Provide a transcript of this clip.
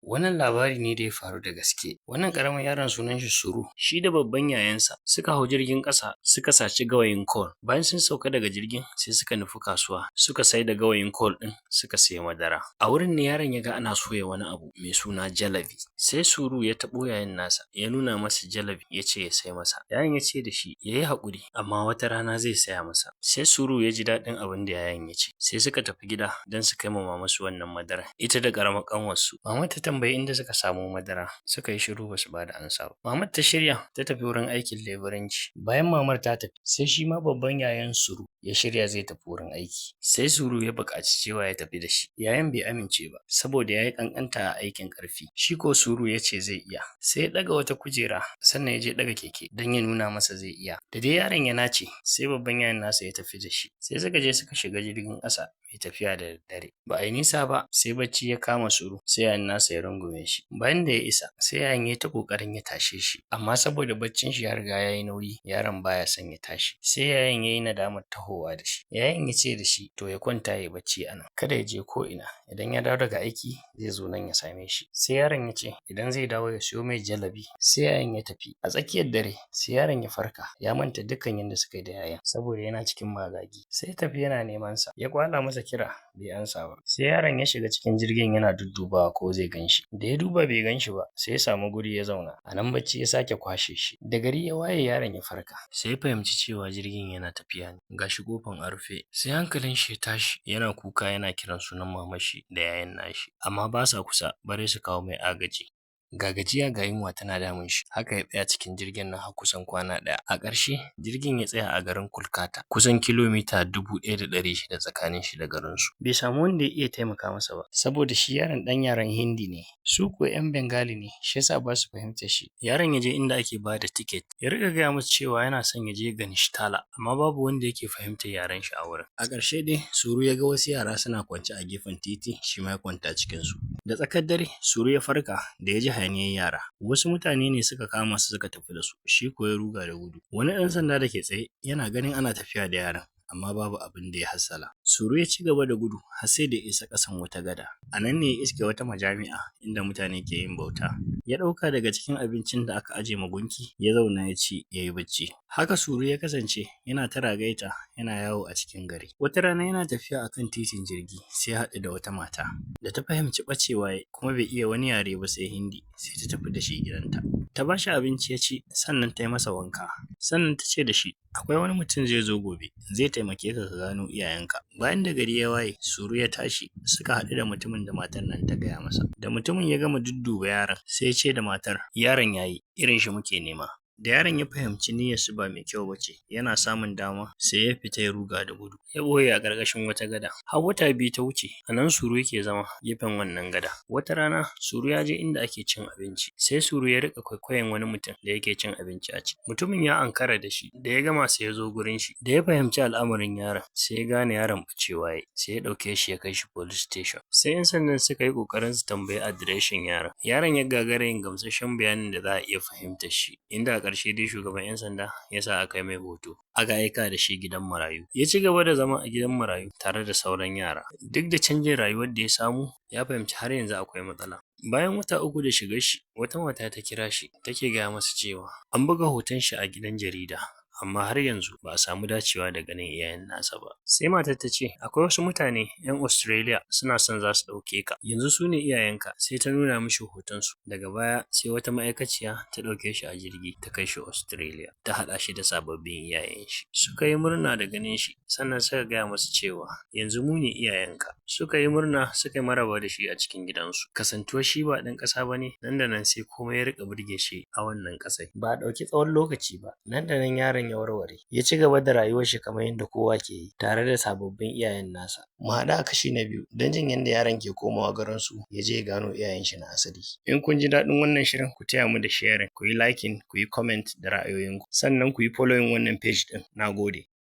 Wannan labari ne da ya faru da gaske. Wannan ƙaramin yaron sunan shi Suru. Shi da babban yayansa suka hau jirgin ƙasa suka saci gawayin coal. Bayan sun sauka daga jirgin sai suka nufi kasuwa suka sai da gawayin coal ɗin suka sayi madara. A wurin ne yaron ya ga ana soya wani abu mai suna jalabi. Sai Suru ya taɓo yayan nasa ya nuna masa jalabi ya ce ya sai masa. Yayan ya ce da shi ya yi haƙuri amma wata rana zai saya masa. Sai Suru ya ji daɗin abin da yayan ya ce. Sai suka tafi gida don su kai ma mamansu wannan madara. Ita da ƙaramar ƙanwarsu. Mama ta tambayi inda suka samo madara suka yi shiru ba su ba da amsa ba. Mamar ta shirya ta tafi wurin aikin leburanci. Bayan mamar ta tafi sai shi ma babban yayan Suru ya shirya zai tafi wurin aiki. Sai Suru ya buƙaci cewa ya tafi da shi. Yayan bai amince ba saboda ya yi ƙanƙanta a aikin ƙarfi. Shi ko Suru ya ce zai iya. Sai ya ɗaga wata kujera sannan ya je ɗaga keke don ya nuna masa zai iya. Da dai yaron ya nace sai babban yayan nasa ya tafi da shi. Sai suka je suka shiga jirgin ƙasa mai tafiya da daddare. Ba a yi nisa ba sai bacci ya kama Suru sai yayan nasa ya rungume shi. Bayan da ya isa sai yayan ya ta ƙoƙarin ya tashe shi amma saboda baccin shi ya riga ya yi nauyi yaron baya son ya tashi. Sai yayan ya yi nadamar tahowa da shi. Yayan ya ce da shi to ya kwanta ya yi bacci a nan kada ya je ko ina. Idan ya dawo daga aiki zai zo nan ya same shi. Sai yaron ya ce idan zai dawo ya siyo mai jalabi. Sai yayan ya tafi. A tsakiyar dare sai yaron ya farka ya manta dukkan yadda suka yi da yayan saboda yana cikin magagi. Sai ya tafi yana neman sa ya kwala masa kira bai ansa ba. Sai yaron ya shiga cikin jirgin yana duddubawa ko zai gan shi. Da ya duba bai gan shi ba sai ya samu guri ya zauna. A nan bacci ya sake kwashe shi. Da gari ya waye yaron ya farka. Sai ya fahimci cewa jirgin yana tafiya ne. Ga shi kofan a rufe. Sai hankalin shi ya tashi yana kuka yana kiran sunan mamar shi da yayan nashi amma ba sa kusa bare su kawo mai agaji. Ga gajiya ga yunwa tana damun shi haka ya tsaya cikin jirgin nan har kusan kwana ɗaya. A ƙarshe jirgin ya tsaya a garin Kolkata kusan kilomita 1,600 tsakanin shi da garinsu. Bai samu wanda ya iya taimaka masa ba saboda shi yaron ɗan yaren Hindi ne su kuwa 'yan Bengali ne shi yasa ba su fahimtar shi. Yaron ya je inda ake ba da tiket ya riƙa gaya musu cewa yana son ya je Ganeshtala amma babu wanda yake fahimtar yaren shi a wurin. A ƙarshe dai Suru ya ga wasu yara suna kwance a gefen titi shi ma ya kwanta cikinsu. Da tsakar dare Suru ya farka da ya ji hayaniyar yara. Wasu mutane ne suka kama su suka tafi da su shi ko ya ruga da gudu. Wani ɗan sanda da ke tsaye yana ganin ana tafiya da yaran amma babu abin da ya hassala. Suru ya ci gaba da gudu har sai da ya isa ƙasan wata gada. A nan ne ya iske wata majami'a inda mutane ke yin bauta. Ya ɗauka daga cikin abincin da aka aje ma gunki ya zauna ya ci ya yi bacci. Haka Suru ya kasance yana ta ragaita yana yawo a cikin gari. Wata rana yana tafiya a kan titin jirgi sai ya haɗu da wata mata. Da ta fahimci ɓacewa kuma bai iya wani yare ba sai Hindi sai ta tafi da shi gidanta. Ta ba shi abinci ya ci sannan ta yi masa wanka. Sannan ta ce da shi akwai wani mutum zai zo gobe zai taimake ka ka gano iyayenka. Bayan da gari ya waye Suru ya tashi suka haɗu da mutumin da matar nan ta gaya masa. Da mutumin ya gama dudduba yaron sai ya ce da matar yaron yayi irin shi muke nema. Da yaron ya fahimci niyyarsu ba mai kyau ba ce yana samun dama sai ya fita ya ruga da gudu ya ɓoye a ƙarƙashin wata gada. Har wata 2 ta wuce a nan Suru yake zama gefen wannan gada. Wata rana Suru ya je inda ake cin abinci sai Suru ya riƙa kwaikwayon wani mutum da yake cin abinci a ciki. Mutumin ya ankara da shi da ya gama sai ya zo gurin shi da ya fahimci al'amarin yaron sai ya gane yaron ɓacewa yayi sai ya ɗauke shi ya kai shi police station. Sai 'yan sandan suka yi ƙoƙarin su tambayi adireshin yaron. Yaron ya gagara yin gamsasshen bayanin da za a iya fahimtar shi inda a ƙarshe dai shugaban 'yan sanda ya sa aka yi mai hoto aka aika da shi gidan marayu. Ya ci gaba da zama a gidan marayu tare da sauran yara. Duk da canjin rayuwar da ya samu ya fahimci har yanzu akwai matsala. Bayan wata 3 da shigar shi wata mata ta kira shi take gaya masa cewa an buga hoton shi a gidan jarida amma har yanzu ba a samu dacewa da ganin iyayen nasa ba. Sai matar ta ce akwai wasu mutane 'yan Australia suna son za su ɗauke ka yanzu su ne iyayenka. Sai ta nuna mishi hotonsu. Daga baya sai wata ma'aikaciya ta ɗauke shi a jirgi ta kai shi Australia ta haɗa shi da sababbin iyayen shi. Suka yi murna da ganin shi sannan suka gaya masa cewa yanzu mu ne iyayenka. Suka yi murna suka yi maraba da shi a cikin gidansu. Kasantuwar shi ba ɗan ƙasa ba ne nan da nan sai komai ya riƙa burge shi a wannan ƙasai. Ba a ɗauki tsawon lokaci ba nan da nan yaron ya warware ya ci gaba da rayuwar shi kamar yadda kowa ke yi tare da sababbin iyayen nasa. Mu haɗu a kashi na 2 don jin yadda yaron ke komawa garinsu ya je ya gano iyayen shi na asali. In kun ji daɗin wannan shirin ku taya mu da sharing ku yi liking ku yi comment da ra'ayoyinku sannan ku yi following wannan page ɗin. Na gode.